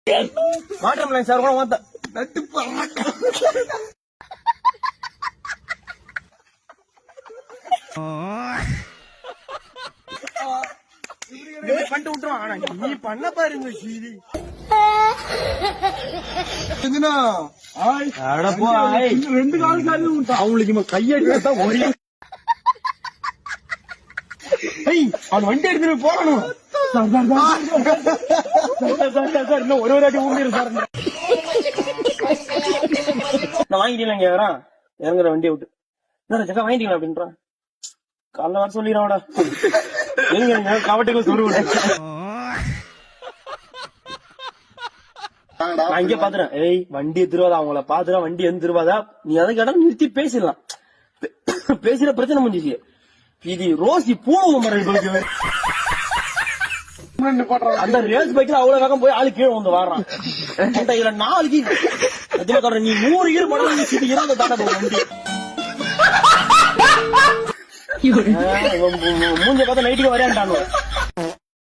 மாற்றம் சார் கூட மாத்த நட்டு பண்ணிட்டு விட்டுருவான். ஆனா நீ பண்ண பாருங்க சீரி ரெண்டு காலம் சாமி அவங்களுக்கு கையெடுத்தா ஒரே அவன் வண்டி எடுத்துட்டு போகணும். இன்னும் ஒரு வாட்டி ஊம்பிடு சார். நான் வாங்கிட்டீங்களா இங்க வரான் இறங்குற வண்டியை விட்டு என்ன ஜக்கா வாங்கிட்டீங்களா அப்படின்றான். காலைல வர சொல்லிடுறான்டா. எங்க கவட்டைக்குள்ள சொல்லு. நான் இங்க பாத்துறேன். ஏய் வண்டி திருவாதா அவங்கள பாத்துறா வண்டி எந்த திருவாதா நீ அதை கேட்டா நிறுத்தி பேசிடலாம். பேசுற பிரச்சனை முடிஞ்சிச்சு. இது ரோசி பூணு மரம் அந்த ரேஸ் பைக்ல அவ்வளவு வேகம் போய் ஆளு கீழே வந்து வாடுறான். இதுல 4 நீ 100 கீர் படம் இருந்த தாண்டா வண்டி மூஞ்ச பார்த்தா நைட்டுக்கு வரையாண்டானு.